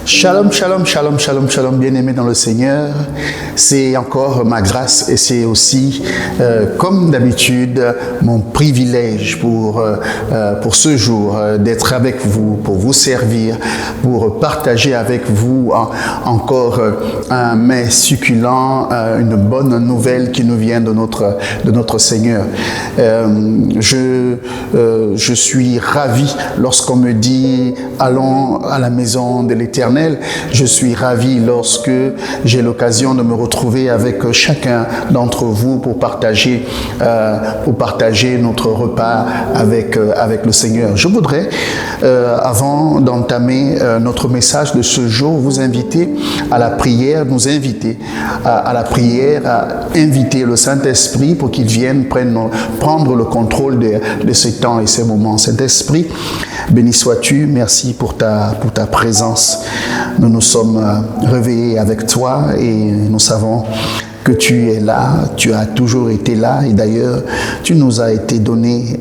Shalom, shalom, shalom, shalom, shalom, bien-aimés dans le Seigneur. C'est encore ma grâce et c'est aussi, comme d'habitude, mon privilège pour ce jour d'être avec vous, pour vous servir, pour partager avec vous encore un mets succulent, une bonne nouvelle qui nous vient de notre Seigneur. Je suis ravi lorsqu'on me dit « Allons à la maison de l'Éternel ». Je suis ravi lorsque j'ai l'occasion de me retrouver avec chacun d'entre vous pour partager notre repas avec le Seigneur. Je voudrais, avant d'entamer notre message de ce jour, vous inviter à la prière, nous inviter à la prière, à inviter le Saint-Esprit pour qu'il vienne prendre le contrôle de ces temps et ces moments. Saint-Esprit, béni sois-tu, merci pour ta présence. Nous nous sommes réveillés avec toi et nous savons que tu es là, tu as toujours été là et d'ailleurs tu nous as été donné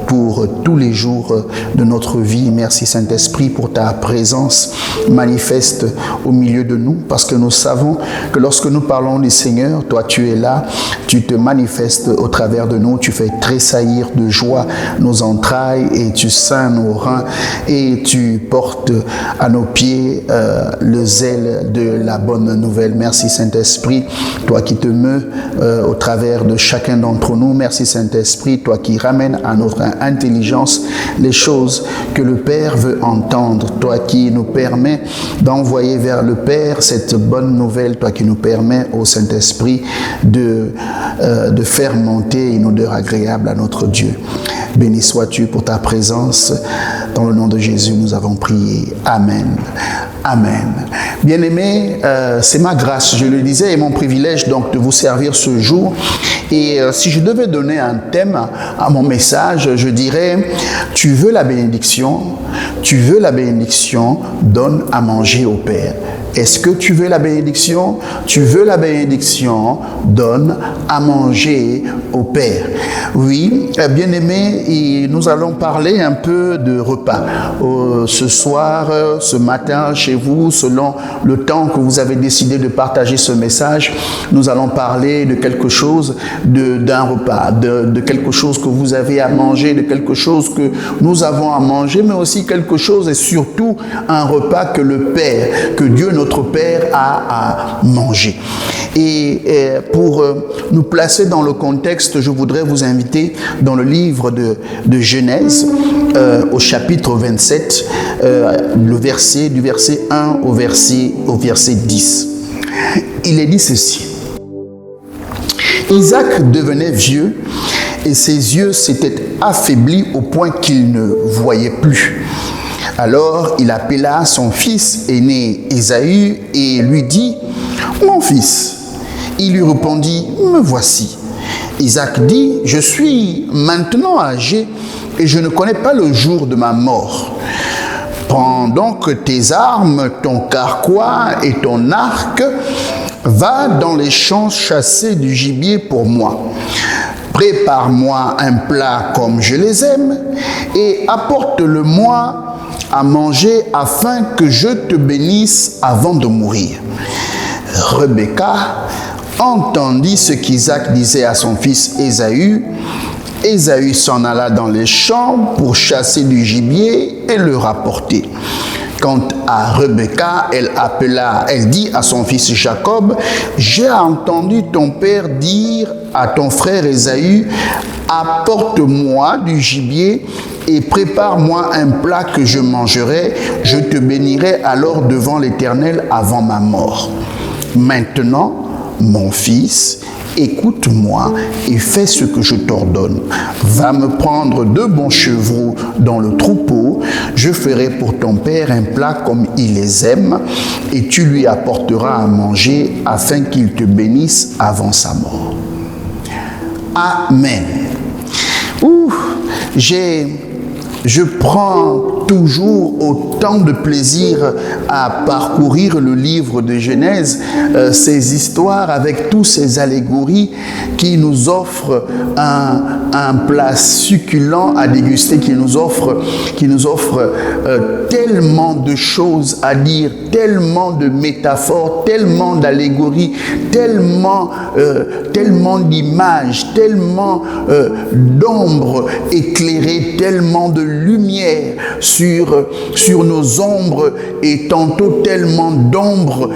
pour tous les jours de notre vie. Merci Saint-Esprit pour ta présence manifeste au milieu de nous parce que nous savons que lorsque nous parlons du Seigneur, toi tu es là, tu te manifestes au travers de nous, tu fais tressaillir de joie nos entrailles et tu ceins nos reins et tu portes à nos pieds le zèle de la bonne nouvelle. Merci Saint-Esprit, toi qui te meus au travers de chacun d'entre nous. Merci Saint-Esprit, toi qui ramènes à notre intelligence les choses que le Père veut entendre. Toi qui nous permets d'envoyer vers le Père cette bonne nouvelle. Toi qui nous permets au Saint-Esprit de faire monter une odeur agréable à notre Dieu. Béni sois-tu pour ta présence. Dans le nom de Jésus, nous avons prié. Amen. Amen. Bien-aimés, c'est ma grâce, je le disais, et mon privilège donc de vous servir ce jour. Et si je devais donner un thème à mon message, je dirais, tu veux la bénédiction, donne à manger au Père. Est-ce que tu veux la bénédiction? Tu veux la bénédiction, donne à manger au Père. Oui, bien-aimés, nous allons parler un peu de repas. Ce soir, ce matin, chez vous, selon le temps que vous avez décidé de partager ce message, nous allons parler de quelque chose, d'un repas, de quelque chose que vous avez à manger, de quelque chose que nous avons à manger, mais aussi quelque chose et surtout un repas que le Père, que Dieu notre Père a à manger. Et pour nous placer dans le contexte, je voudrais vous inviter dans le livre de Genèse, au chapitre 27, du verset 1 au verset 10. Il est dit ceci. Isaac devenait vieux et ses yeux s'étaient affaiblis au point qu'il ne voyait plus. Alors il appela son fils aîné Ésaü et lui dit « Mon fils ». Il lui répondit « Me voici ». Isaac dit « Je suis maintenant âgé et je ne connais pas le jour de ma mort. Prends donc tes armes, ton carquois et ton arc, va dans les champs chasser du gibier pour moi. Prépare-moi un plat comme je les aime et apporte-le-moi à manger afin que je te bénisse avant de mourir. » Rebecca entendit ce qu'Isaac disait à son fils Ésaü. Ésaü s'en alla dans les champs pour chasser du gibier et le rapporter. Quant à Rebecca, elle dit à son fils Jacob, « J'ai entendu ton père dire à ton frère Ésaü, apporte-moi du gibier et prépare-moi un plat que je mangerai, je te bénirai alors devant l'Éternel avant ma mort. Maintenant, mon fils, écoute-moi et fais ce que je t'ordonne. Va me prendre 2 bons chevreaux dans le troupeau, je ferai pour ton père un plat comme il les aime, et tu lui apporteras à manger afin qu'il te bénisse avant sa mort. Amen. Je prends toujours autant de plaisir à parcourir le livre de Genèse, ces histoires avec tous ces allégories qui nous offrent un plat succulent à déguster, qui nous offre tellement de choses à dire, tellement de métaphores, tellement d'allégories, tellement d'images, tellement d'ombres éclairées, tellement de lumière sur nos ombres et tantôt tellement d'ombres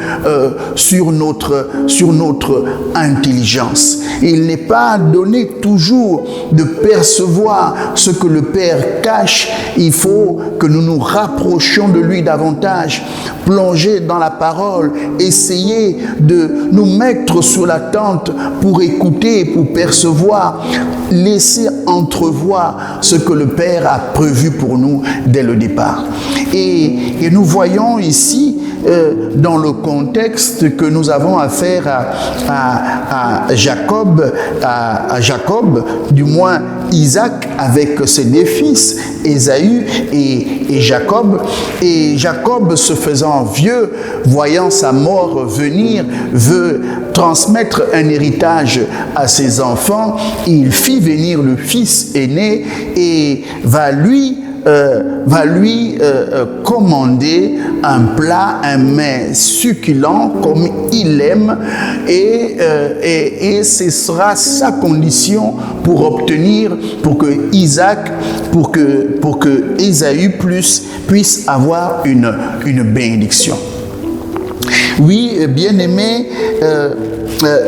sur notre intelligence. Il n'est pas donné toujours de percevoir ce que le Père cache. Il faut que nous nous rapprochions de lui davantage, plonger dans la parole, essayer de nous mettre sur la tente pour écouter, pour percevoir, laisser entrevoir ce que le Père a prévu pour nous dès le départ. Et nous voyons ici, dans le contexte, que nous avons affaire à Jacob, du moins Isaac avec ses 2 fils, Ésaü et Jacob. Et Jacob, se faisant vieux, voyant sa mort venir, veut transmettre un héritage à ses enfants. Il fit venir le fils aîné et va lui commander un plat, un mets succulent comme il aime, et ce sera sa condition pour que Ésaü puisse avoir une bénédiction. Oui, bien-aimé,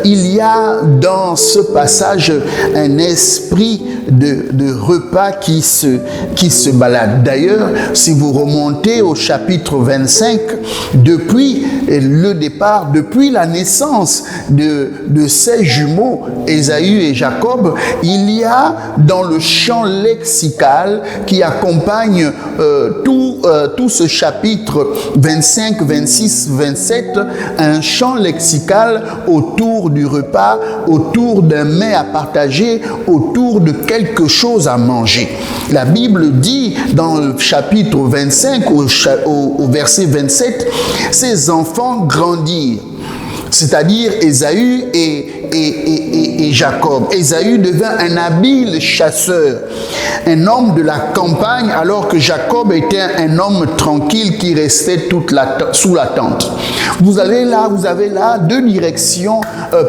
il y a dans ce passage un esprit de repas qui se balade. D'ailleurs, si vous remontez au chapitre 25, depuis le départ, depuis la naissance de ces jumeaux, Ésaü et Jacob, il y a dans le champ lexical qui accompagne tout ce chapitre 25, 26, 27, un champ lexical autour du repas, autour d'un mets à partager, autour de quelque chose à manger. La Bible dit dans le chapitre 25 au verset 27, ces enfants grandirent, c'est-à-dire Ésaü et Jacob. Ésaü devint un habile chasseur, un homme de la campagne, alors que Jacob était un homme tranquille qui restait sous la tente. Vous avez là 2 directions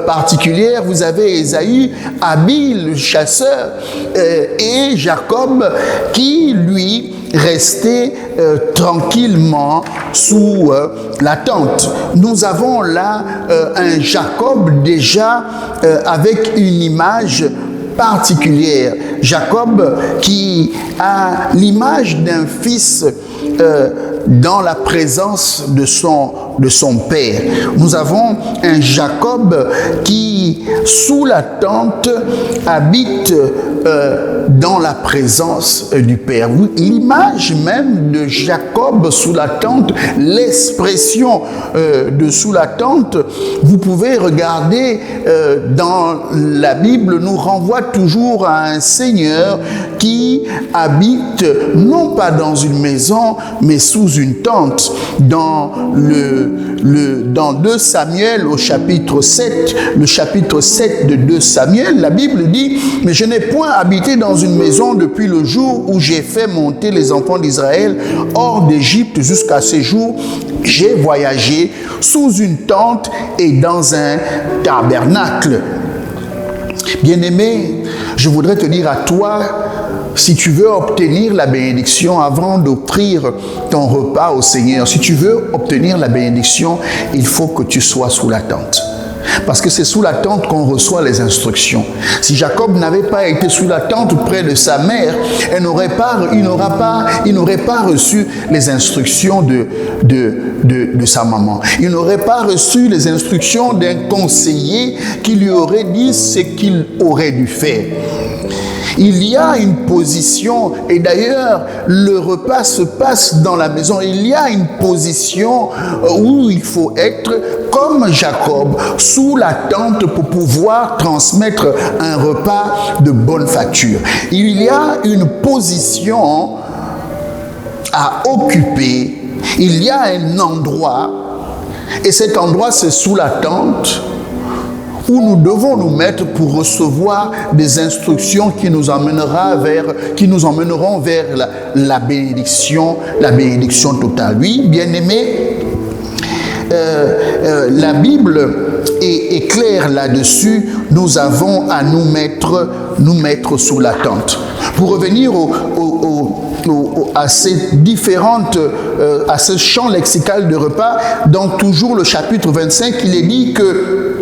particulières. Vous avez Ésaü, habile chasseur, et Jacob qui, lui, restait tranquillement sous la tente. Nous avons là un Jacob déjà avec une image particulière. Jacob qui a l'image d'un fils dans la présence de son père. Nous avons un Jacob qui, sous la tente, habite dans la présence du Père. L'image même de Jacob sous la tente, l'expression de sous la tente, vous pouvez regarder dans la Bible, nous renvoie toujours à un Seigneur qui habite non pas dans une maison, mais sous une tente. Dans 2 Samuel au chapitre 7, le chapitre 7 de 2 Samuel, la Bible dit: « Mais je n'ai point habité dans une maison depuis le jour où j'ai fait monter les enfants d'Israël hors d'Égypte jusqu'à ce jour. J'ai voyagé sous une tente et dans un tabernacle. » Bien-aimé, je voudrais te dire à toi, si tu veux obtenir la bénédiction avant d'offrir ton repas au Seigneur, si tu veux obtenir la bénédiction, il faut que tu sois sous la tente. Parce que c'est sous la tente qu'on reçoit les instructions. Si Jacob n'avait pas été sous la tente près de sa mère, il n'aurait pas reçu les instructions de sa maman. Il n'aurait pas reçu les instructions d'un conseiller qui lui aurait dit ce qu'il aurait dû faire. Il y a une position, et d'ailleurs, le repas se passe dans la maison. Il y a une position où il faut être comme Jacob, sous la tente pour pouvoir transmettre un repas de bonne facture. Il y a une position à occuper. Il y a un endroit, et cet endroit, c'est sous la tente, où nous devons nous mettre pour recevoir des instructions qui nous emmèneront vers la bénédiction totale. Oui, bien-aimés, la Bible est claire là-dessus. Nous avons à nous mettre sous la tente. Pour revenir à ces différentes, à ce champ lexical de repas, dans toujours le chapitre 25, il est dit que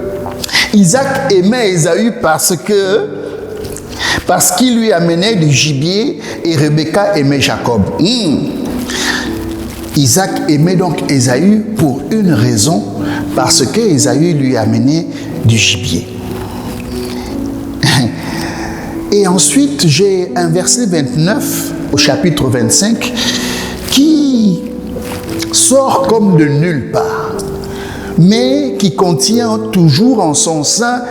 Isaac aimait Ésaü parce qu'il lui amenait du gibier, et Rebecca aimait Jacob. Isaac aimait donc Ésaü pour une raison, parce que Ésaü lui amenait du gibier. Et ensuite, j'ai un verset 29 au chapitre 25 qui sort comme de nulle part, mais qui contient toujours en son sein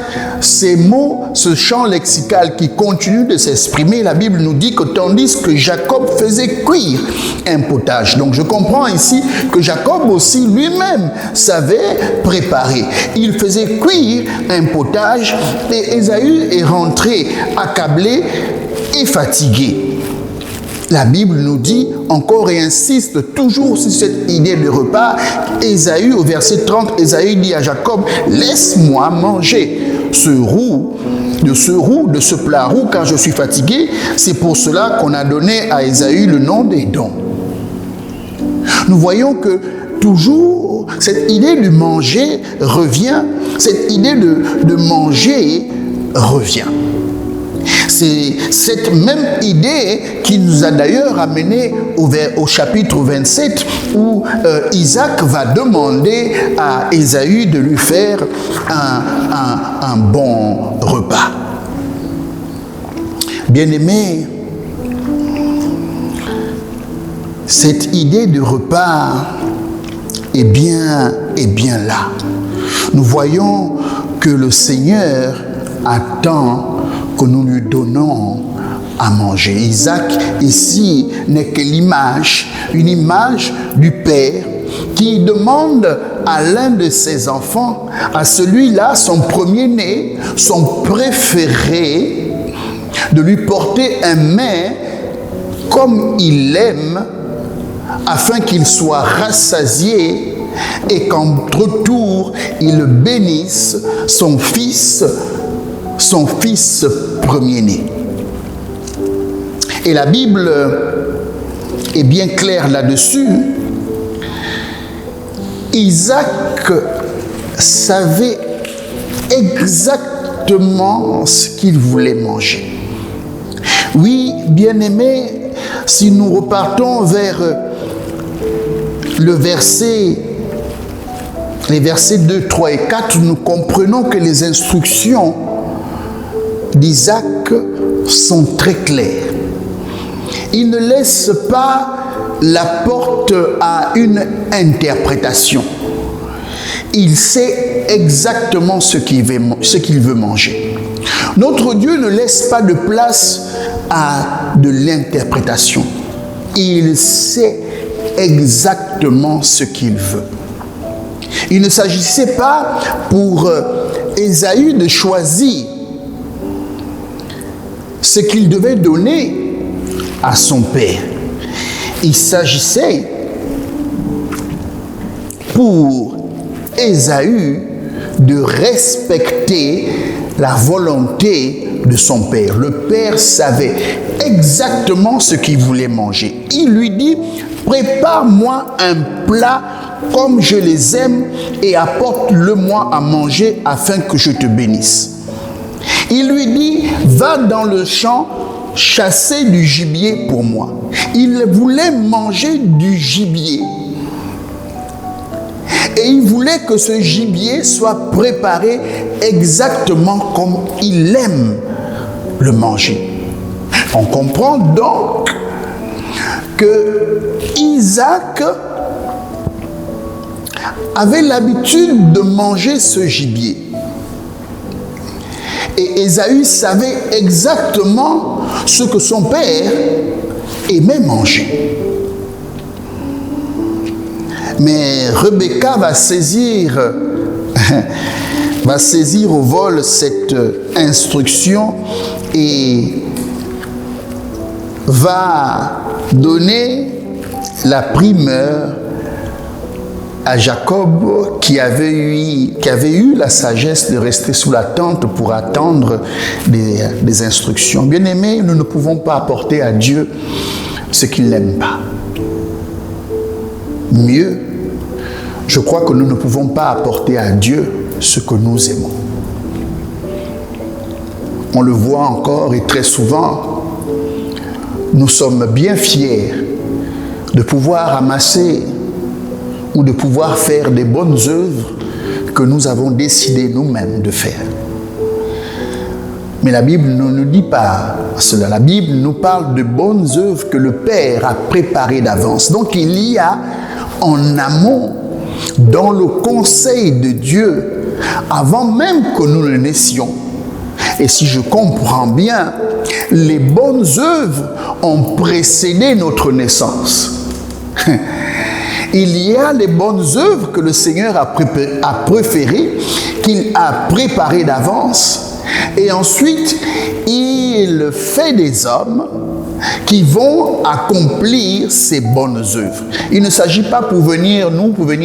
ces mots, ce champ lexical qui continue de s'exprimer. La Bible nous dit que tandis que Jacob faisait cuire un potage. Donc je comprends ici que Jacob aussi lui-même savait préparer. Il faisait cuire un potage et Ésaü est rentré accablé et fatigué. La Bible nous dit encore et insiste toujours sur cette idée de repas. Ésaü, au verset 30, Ésaü dit à Jacob, « Laisse-moi manger de ce plat roux, car je suis fatigué. » C'est pour cela qu'on a donné à Ésaü le nom d'Édom. Nous voyons que toujours cette idée de manger revient, cette idée de manger revient. C'est cette même idée qui nous a d'ailleurs amené au chapitre 27 où Isaac va demander à Ésaü de lui faire un bon repas. Bien-aimés, cette idée de repas est bien là. Nous voyons que le Seigneur attend que nous lui donnons à manger. Isaac, ici, n'est que une image du Père qui demande à l'un de ses enfants, à celui-là, son premier-né, son préféré, de lui porter un mets comme il l'aime, afin qu'il soit rassasié et qu'en retour, il bénisse son fils premier-né. Et la Bible est bien claire là-dessus. Isaac savait exactement ce qu'il voulait manger. Oui, bien-aimés, si nous repartons vers les versets 2, 3 et 4, nous comprenons que les instructions d'Isaac sont très claires. Il ne laisse pas la porte à une interprétation. Il sait exactement ce qu'il veut manger. Notre Dieu ne laisse pas de place à de l'interprétation. Il sait exactement ce qu'il veut. Il ne s'agissait pas pour Ésaü de choisir ce qu'il devait donner à son père. Il s'agissait pour Ésaü de respecter la volonté de son père. Le père savait exactement ce qu'il voulait manger. Il lui dit, prépare-moi un plat comme je les aime et apporte-le-moi à manger afin que je te bénisse. Il lui dit, va dans le champ chasser du gibier pour moi. Il voulait manger du gibier. Et il voulait que ce gibier soit préparé exactement comme il aime le manger. On comprend donc que Isaac avait l'habitude de manger ce gibier. Et Ésaü savait exactement ce que son père aimait manger. Mais Rebecca va saisir au vol cette instruction et va donner la primeur à Jacob qui avait eu la sagesse de rester sous la tente pour attendre des instructions. Bien-aimés, nous ne pouvons pas apporter à Dieu ce qu'il n'aime pas. Mieux, je crois que nous ne pouvons pas apporter à Dieu ce que nous aimons. On le voit encore et très souvent, nous sommes bien fiers de pouvoir amasser ou de pouvoir faire des bonnes œuvres que nous avons décidé nous-mêmes de faire. Mais la Bible ne nous dit pas cela. La Bible nous parle de bonnes œuvres que le Père a préparées d'avance. Donc il y a en amont, dans le conseil de Dieu, avant même que nous le naissions. Et si je comprends bien, les bonnes œuvres ont précédé notre naissance. Il y a les bonnes œuvres que le Seigneur a préférées, qu'il a préparées d'avance. Et ensuite, il fait des hommes qui vont accomplir ces bonnes œuvres. Il ne s'agit pas pour venir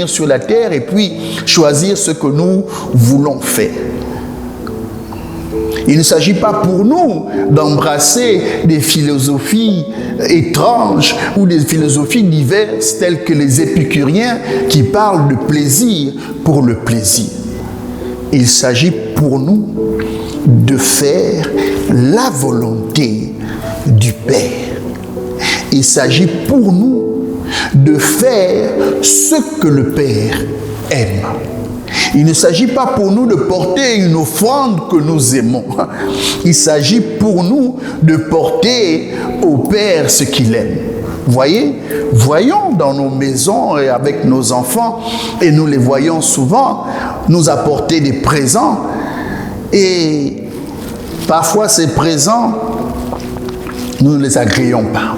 sur la terre et puis choisir ce que nous voulons faire. Il ne s'agit pas pour nous d'embrasser des philosophies étranges ou des philosophies diverses telles que les épicuriens qui parlent de plaisir pour le plaisir. Il s'agit pour nous de faire la volonté du Père. Il s'agit pour nous de faire ce que le Père aime. Il ne s'agit pas pour nous de porter une offrande que nous aimons. Il s'agit pour nous de porter au Père ce qu'il aime. Voyez, voyons dans nos maisons et avec nos enfants, et nous les voyons souvent, nous apporter des présents. Et parfois ces présents, nous ne les agréons pas.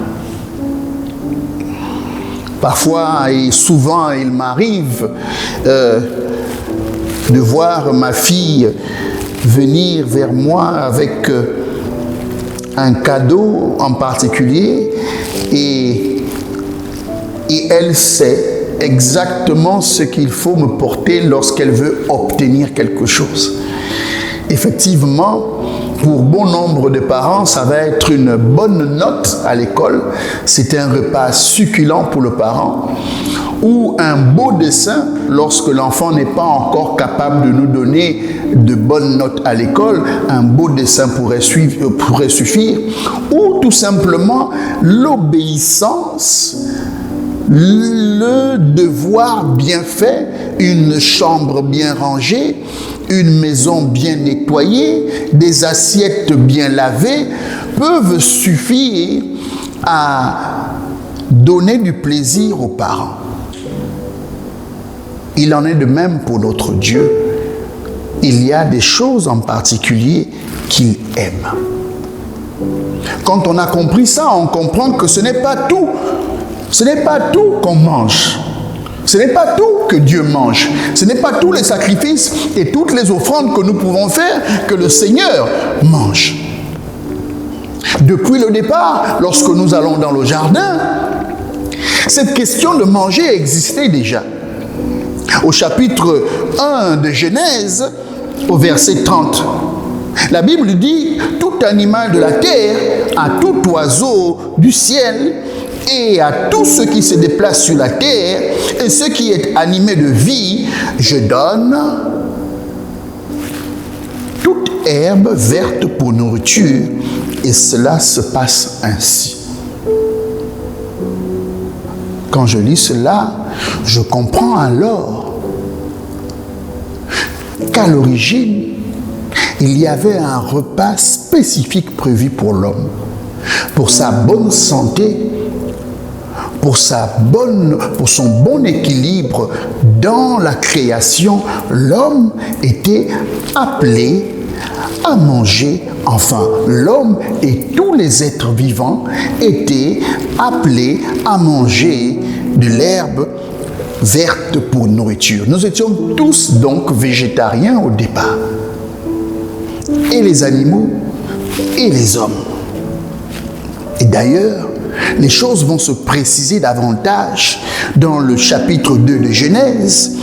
Parfois et souvent, il m'arrive de voir ma fille venir vers moi avec un cadeau en particulier et elle sait exactement ce qu'il faut me porter lorsqu'elle veut obtenir quelque chose. Effectivement, pour bon nombre de parents, ça va être une bonne note à l'école. C'est un repas succulent pour le parent. Ou un beau dessin lorsque l'enfant n'est pas encore capable de nous donner de bonnes notes à l'école. Un beau dessin pourrait suffire. Ou tout simplement l'obéissance, le devoir bien fait, une chambre bien rangée, une maison bien nettoyée, des assiettes bien lavées peuvent suffire à donner du plaisir aux parents. Il en est de même pour notre Dieu. Il y a des choses en particulier qu'il aime. Quand on a compris ça, on comprend que ce n'est pas tout. Ce n'est pas tout qu'on mange. Ce n'est pas tout que Dieu mange. Ce n'est pas tous les sacrifices et toutes les offrandes que nous pouvons faire que le Seigneur mange. Depuis le départ, lorsque nous allons dans le jardin, cette question de manger existait déjà. Au chapitre 1 de Genèse, au verset 30, la Bible dit « Tout animal de la terre, à tout oiseau du ciel et à tout ce qui se déplace sur la terre et ce qui est animé de vie, je donne toute herbe verte pour nourriture, et cela se passe ainsi. Quand je lis cela, je comprends alors qu'à l'origine, il y avait un repas spécifique prévu pour l'homme, pour sa bonne santé, pour son bon équilibre dans la création. L'homme était appelé à manger, enfin l'homme et tous les êtres vivants étaient appelés à manger de l'herbe verte pour nourriture. Nous étions tous donc végétariens au départ, et les animaux et les hommes. Et d'ailleurs, les choses vont se préciser davantage dans le chapitre 2 de Genèse,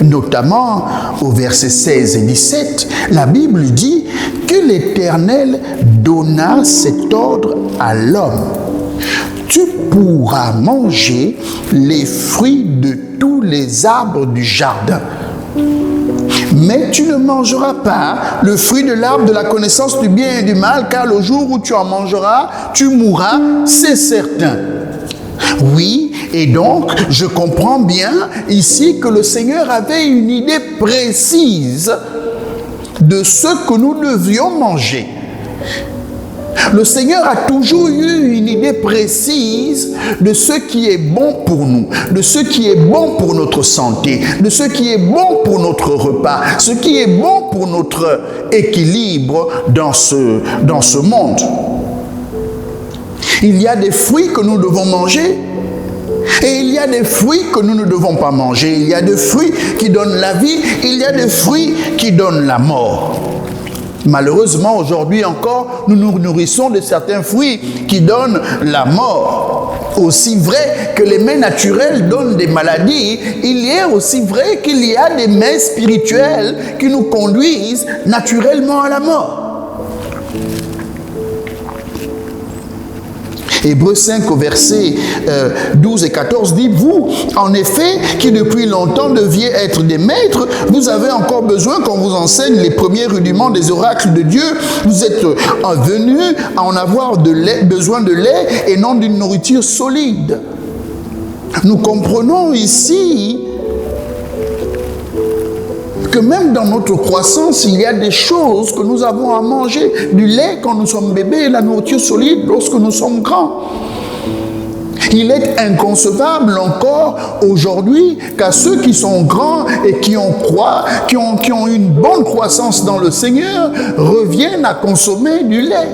notamment au verset 16 et 17. La Bible dit que l'Éternel donna cet ordre à l'homme: tu pourras manger les fruits de tous les arbres du jardin, mais tu ne mangeras pas le fruit de l'arbre de la connaissance du bien et du mal, car le jour où tu en mangeras, tu mourras, c'est certain. Oui, et donc, je comprends bien ici que le Seigneur avait une idée précise de ce que nous devions manger. Le Seigneur a toujours eu une idée précise de ce qui est bon pour nous, de ce qui est bon pour notre santé, de ce qui est bon pour notre repas, ce qui est bon pour notre équilibre dans ce monde. Il y a des fruits que nous devons manger et il y a des fruits que nous ne devons pas manger. Il y a des fruits qui donnent la vie, il y a des fruits qui donnent la mort. Malheureusement, aujourd'hui encore, nous nous nourrissons de certains fruits qui donnent la mort. Aussi vrai que les mets naturels donnent des maladies, il est aussi vrai qu'il y a des mets spirituels qui nous conduisent naturellement à la mort. Hébreux 5 au verset 12 et 14 dit: vous, en effet, qui depuis longtemps deviez être des maîtres, vous avez encore besoin qu'on vous enseigne les premiers rudiments des oracles de Dieu. Vous êtes venus à en avoir besoin de lait et non d'une nourriture solide. Nous comprenons ici que même dans notre croissance, il y a des choses que nous avons à manger. Du lait quand nous sommes bébés et la nourriture solide lorsque nous sommes grands. Il est inconcevable encore aujourd'hui qu'à ceux qui sont grands et qui ont une bonne croissance dans le Seigneur reviennent à consommer du lait.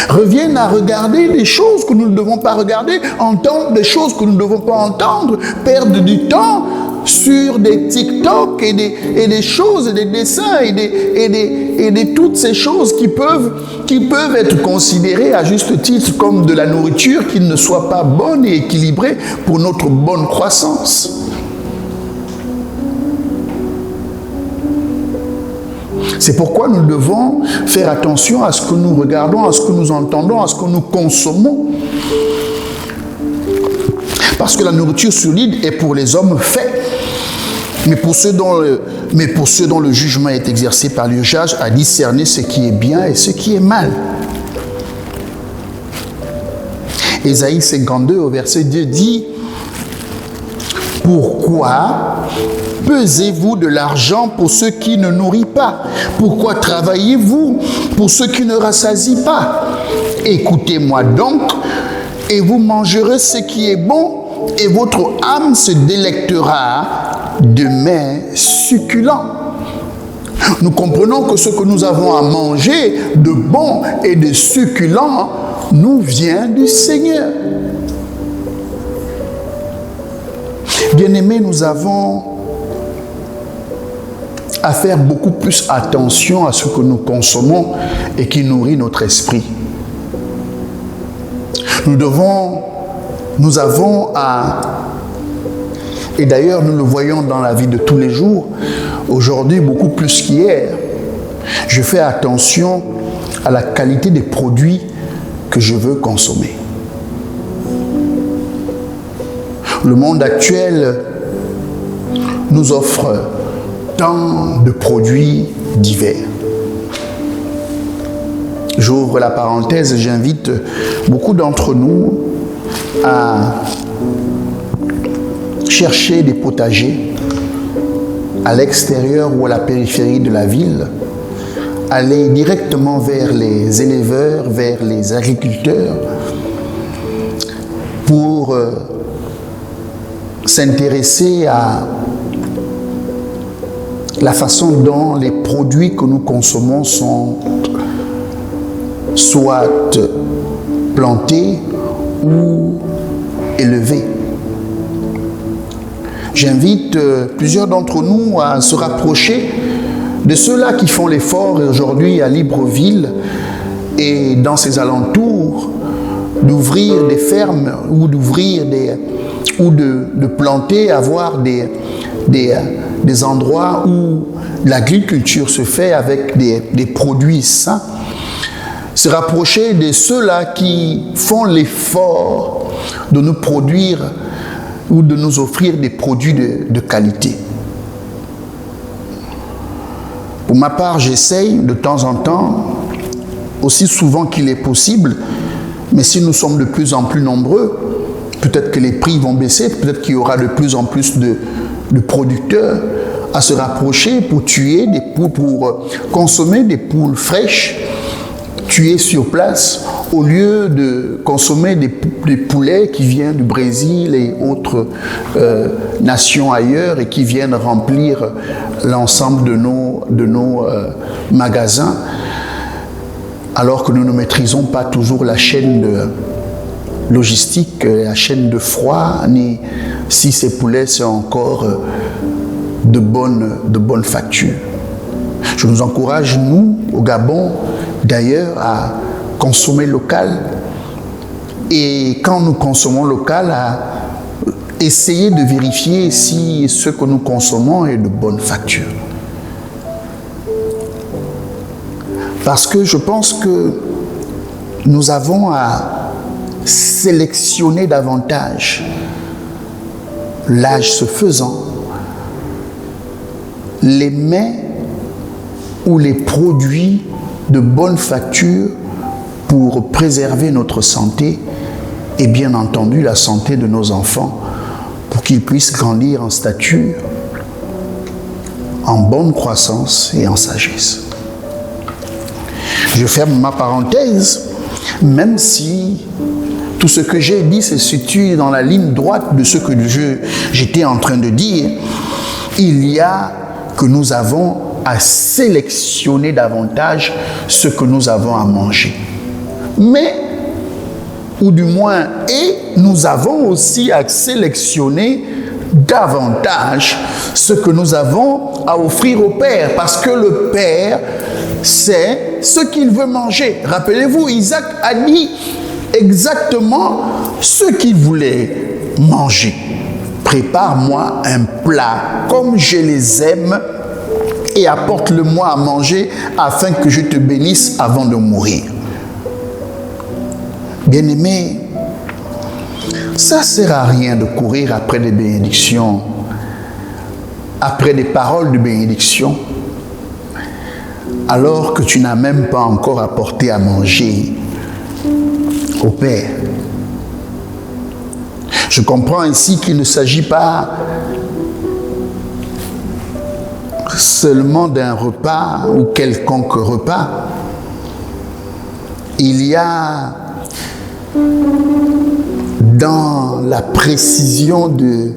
Reviennent à regarder des choses que nous ne devons pas regarder, entendre des choses que nous ne devons pas entendre, perdre du temps sur des TikTok et des choses, et des dessins et toutes ces choses qui peuvent être considérées à juste titre comme de la nourriture qui ne soit pas bonne et équilibrée pour notre bonne croissance. C'est pourquoi nous devons faire attention à ce que nous regardons, à ce que nous entendons, à ce que nous consommons. Parce que la nourriture solide est pour les hommes faite, mais pour ceux dont le jugement est exercé par l'urgence à discerner ce qui est bien et ce qui est mal. Ésaïe 52 au verset 2 dit: pourquoi pesez-vous de l'argent pour ceux qui ne nourrissent pas? Pourquoi travaillez-vous pour ceux qui ne rassasient pas? Écoutez-moi donc, et vous mangerez ce qui est bon, et votre âme se délectera de mets succulents. Nous comprenons que ce que nous avons à manger de bon et de succulent nous vient du Seigneur. Bien-aimés, nous avons à faire beaucoup plus attention à ce que nous consommons et qui nourrit notre esprit. Nous avons à, et d'ailleurs nous le voyons dans la vie de tous les jours, aujourd'hui beaucoup plus qu'hier, je fais attention à la qualité des produits que je veux consommer. Le monde actuel nous offre tant de produits divers. J'ouvre la parenthèse, j'invite beaucoup d'entre nous à chercher des potagers à l'extérieur ou à la périphérie de la ville, aller directement vers les éleveurs, vers les agriculteurs, pour s'intéresser à la façon dont les produits que nous consommons sont soit plantés ou élevés. J'invite plusieurs d'entre nous à se rapprocher de ceux-là qui font l'effort aujourd'hui à Libreville et dans ses alentours d'ouvrir des fermes ou de planter, avoir des endroits où l'agriculture se fait avec des produits sains. Se rapprocher de ceux-là qui font l'effort de nous produire ou de nous offrir des produits de qualité. Pour ma part, j'essaye de temps en temps, aussi souvent qu'il est possible, mais si nous sommes de plus en plus nombreux, peut-être que les prix vont baisser, peut-être qu'il y aura de plus en plus de producteurs à se rapprocher pour tuer des poules, pour consommer des poules fraîches, tuées sur place, au lieu de consommer des poulets qui viennent du Brésil et autres nations ailleurs et qui viennent remplir l'ensemble de nos magasins, alors que nous ne maîtrisons pas toujours la chaîne logistique, la chaîne de froid, ni si ces poulets sont encore de bonne facture. Je nous encourage, nous, au Gabon, d'ailleurs, à consommer local. Et quand nous consommons local, à essayer de vérifier si ce que nous consommons est de bonne facture. Parce que je pense que nous avons à sélectionner davantage, l'âge se faisant, les mets ou les produits de bonne facture pour préserver notre santé et bien entendu la santé de nos enfants pour qu'ils puissent grandir en stature, en bonne croissance et en sagesse. Je ferme ma parenthèse, même si tout ce que j'ai dit se situe dans la ligne droite de ce que j'étais en train de dire. Il y a que nous avons à sélectionner davantage ce que nous avons à manger. Mais, ou du moins, et nous avons aussi à sélectionner davantage ce que nous avons à offrir au Père, parce que le Père sait ce qu'il veut manger. Rappelez-vous, Isaac a dit exactement ce qu'il voulait manger. Prépare-moi un plat comme je les aime et apporte-le-moi à manger afin que je te bénisse avant de mourir. Bien-aimés, ça ne sert à rien de courir après des bénédictions, après des paroles de bénédiction, alors que tu n'as même pas encore apporté à manger au Père. Je comprends ici qu'il ne s'agit pas seulement d'un repas ou quelconque repas. Il y a dans la précision de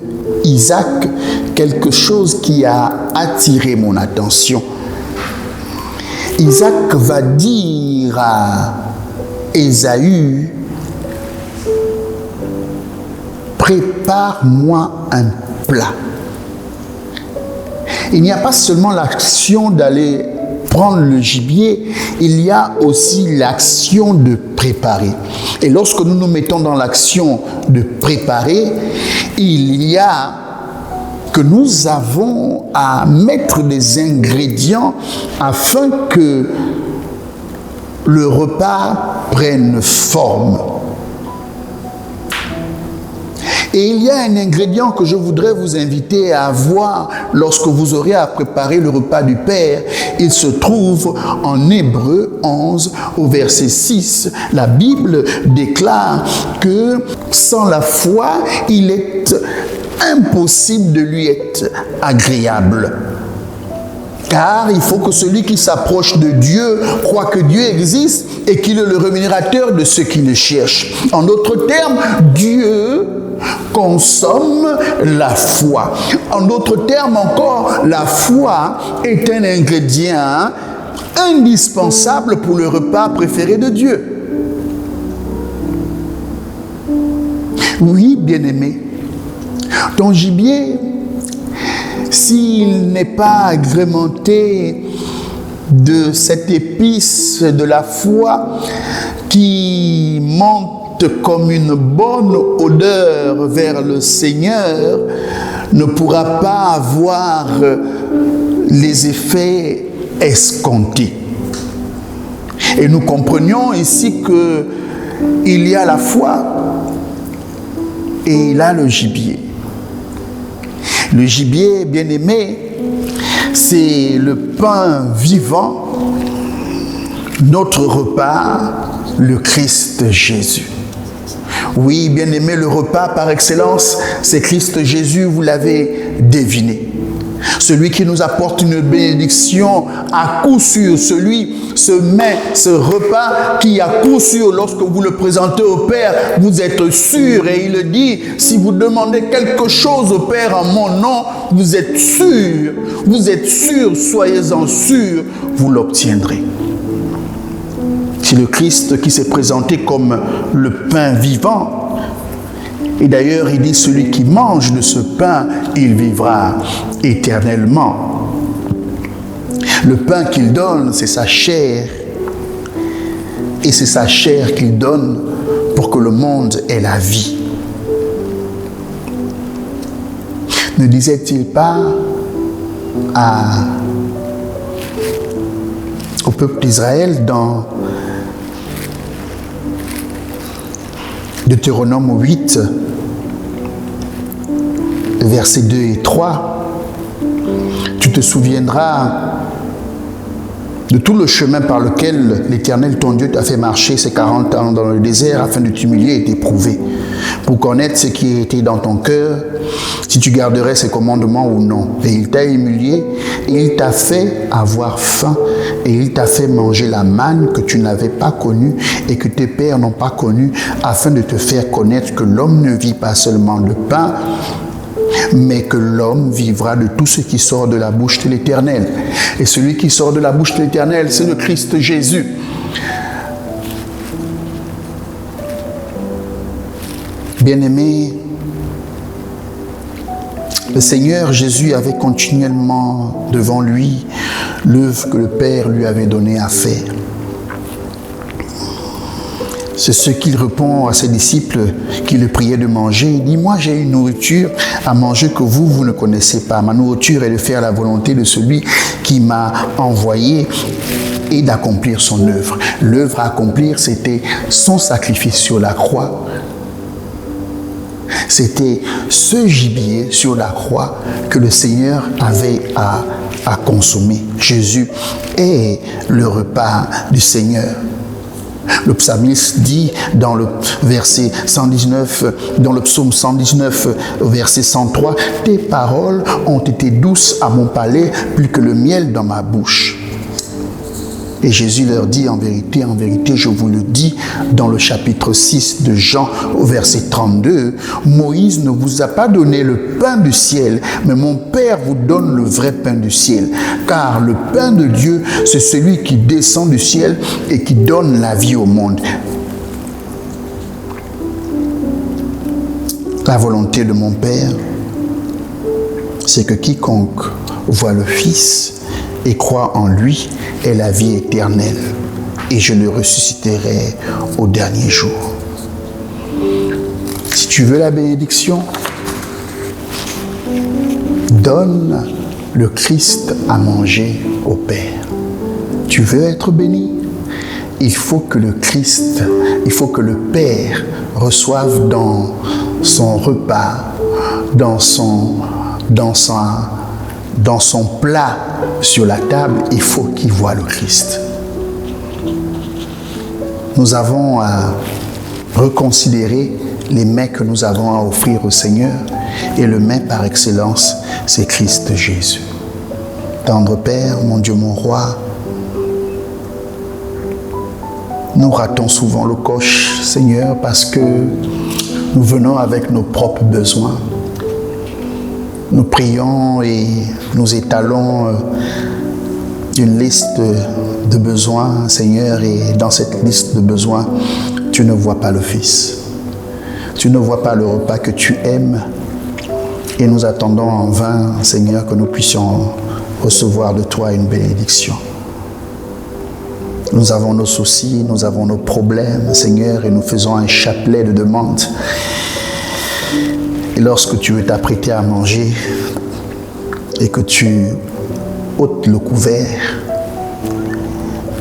Isaac quelque chose qui a attiré mon attention. Isaac va dire à Ésaü: prépare-moi un plat. Il n'y a pas seulement l'action d'aller prendre le gibier, il y a aussi l'action de préparer. Et lorsque nous nous mettons dans l'action de préparer, il y a que nous avons à mettre des ingrédients afin que le repas prenne forme. Et il y a un ingrédient que je voudrais vous inviter à avoir lorsque vous aurez à préparer le repas du Père. Il se trouve en Hébreux 11 au verset 6. La Bible déclare que sans la foi, il est impossible de lui être agréable. Car il faut que celui qui s'approche de Dieu croit que Dieu existe et qu'il est le rémunérateur de ceux qui le cherchent. En d'autres termes, Dieu consomme la foi. En d'autres termes encore, la foi est un ingrédient indispensable pour le repas préféré de Dieu. Oui, bien-aimé, ton gibier, s'il n'est pas agrémenté de cette épice de la foi qui monte comme une bonne odeur vers le Seigneur, ne pourra pas avoir les effets escomptés. Et nous comprenions ici que il y a la foi et il y a le gibier. Le gibier, bien-aimé, c'est le pain vivant, notre repas, le Christ Jésus. Oui, bien-aimé, le repas par excellence, c'est Christ Jésus, vous l'avez deviné. Celui qui nous apporte une bénédiction à coup sûr, ce repas qui à coup sûr, lorsque vous le présentez au Père, vous êtes sûr, et il le dit, si vous demandez quelque chose au Père en mon nom, vous êtes sûr, soyez-en sûr, vous l'obtiendrez. C'est le Christ qui s'est présenté comme le pain vivant. Et d'ailleurs, il dit, celui qui mange de ce pain, il vivra éternellement. Le pain qu'il donne, c'est sa chair. Et c'est sa chair qu'il donne pour que le monde ait la vie. Ne disait-il pas au peuple d'Israël dans Deutéronome 8, versets 2 et 3, tu te souviendras de tout le chemin par lequel l'Éternel, ton Dieu, t'a fait marcher ces 40 ans dans le désert afin de t'humilier et t'éprouver, pour connaître ce qui était dans ton cœur, si tu garderais ses commandements ou non. Et il t'a humilié, et il t'a fait avoir faim, et il t'a fait manger la manne que tu n'avais pas connue et que tes pères n'ont pas connue, afin de te faire connaître que l'homme ne vit pas seulement de pain, mais que l'homme vivra de tout ce qui sort de la bouche de l'Éternel. Et celui qui sort de la bouche de l'Éternel, c'est le Christ Jésus. Bien-aimé, le Seigneur Jésus avait continuellement devant lui l'œuvre que le Père lui avait donnée à faire. C'est ce qu'il répond à ses disciples qui le priaient de manger. Il dit, moi j'ai une nourriture à manger que vous ne connaissez pas. Ma nourriture est de faire la volonté de celui qui m'a envoyé et d'accomplir son œuvre. L'œuvre à accomplir, c'était son sacrifice sur la croix. C'était ce gibier sur la croix que le Seigneur avait à consommer. Jésus est le repas du Seigneur. Le psalmiste dit dans le verset 119, dans le psaume 119, verset 103, « Tes paroles ont été douces à mon palais, plus que le miel dans ma bouche. » Et Jésus leur dit, en vérité, je vous le dis, dans le chapitre 6 de Jean, au verset 32, « Moïse ne vous a pas donné le pain du ciel, mais mon Père vous donne le vrai pain du ciel. Car le pain de Dieu, c'est celui qui descend du ciel et qui donne la vie au monde. » La volonté de mon Père, c'est que quiconque voit le Fils et croit en lui ait la vie éternelle, et je le ressusciterai au dernier jour. Si tu veux la bénédiction, donne le Christ à manger au Père. Tu veux être béni? il faut que le Christ, il faut que le Père reçoive dans son repas, dans son plat sur la table, il faut qu'il voie le Christ. Nous avons à reconsidérer les mets que nous avons à offrir au Seigneur. Et le mets par excellence, c'est Christ Jésus. Tendre Père, mon Dieu, mon Roi, nous ratons souvent le coche, Seigneur, parce que nous venons avec nos propres besoins. Nous prions et nous étalons une liste de besoins, Seigneur, et dans cette liste de besoins, tu ne vois pas le Fils. Tu ne vois pas le repas que tu aimes. Et nous attendons en vain, Seigneur, que nous puissions recevoir de toi une bénédiction. Nous avons nos soucis, nous avons nos problèmes, Seigneur, et nous faisons un chapelet de demandes. Et lorsque tu veux t'apprêter à manger et que tu ôtes le couvert,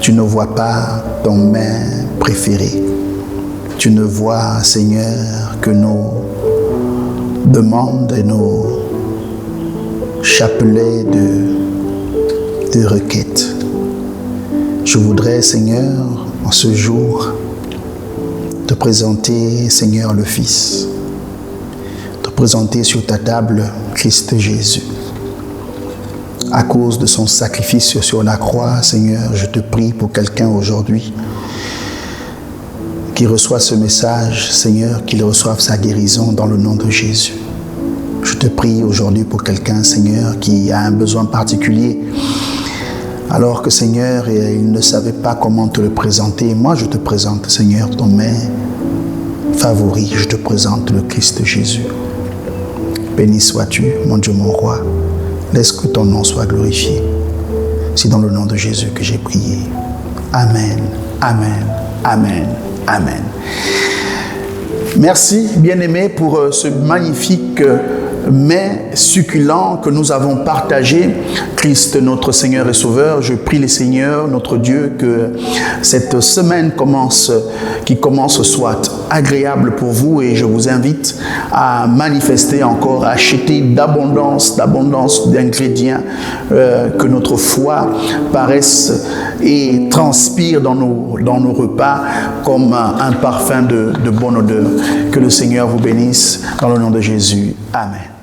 tu ne vois pas ton mets préféré. Tu ne vois, Seigneur, que nos demandes et nos chapelets de requêtes. Je voudrais, Seigneur, en ce jour, te présenter, Seigneur, le Fils. Te présenter sur ta table Christ Jésus. À cause de son sacrifice sur la croix, Seigneur, je te prie pour quelqu'un aujourd'hui qui reçoit ce message, Seigneur, qu'il reçoive sa guérison dans le nom de Jésus. Je te prie aujourd'hui pour quelqu'un, Seigneur, qui a un besoin particulier, alors que, Seigneur, il ne savait pas comment te le présenter. Moi, je te présente, Seigneur, ton mets favori. Je te présente le Christ Jésus. Béni sois-tu, mon Dieu, mon Roi. Laisse que ton nom soit glorifié. C'est dans le nom de Jésus que j'ai prié. Amen, amen, amen. Amen. Merci, bien-aimés, pour ce magnifique mets succulent que nous avons partagé. Christ, notre Seigneur et Sauveur, je prie le Seigneur, notre Dieu, que cette semaine qui commence soit agréable pour vous, et je vous invite à manifester encore, à acheter d'abondance d'ingrédients, que notre foi paraisse et transpire dans nos repas comme un parfum de bonne odeur. Que le Seigneur vous bénisse dans le nom de Jésus. Amen.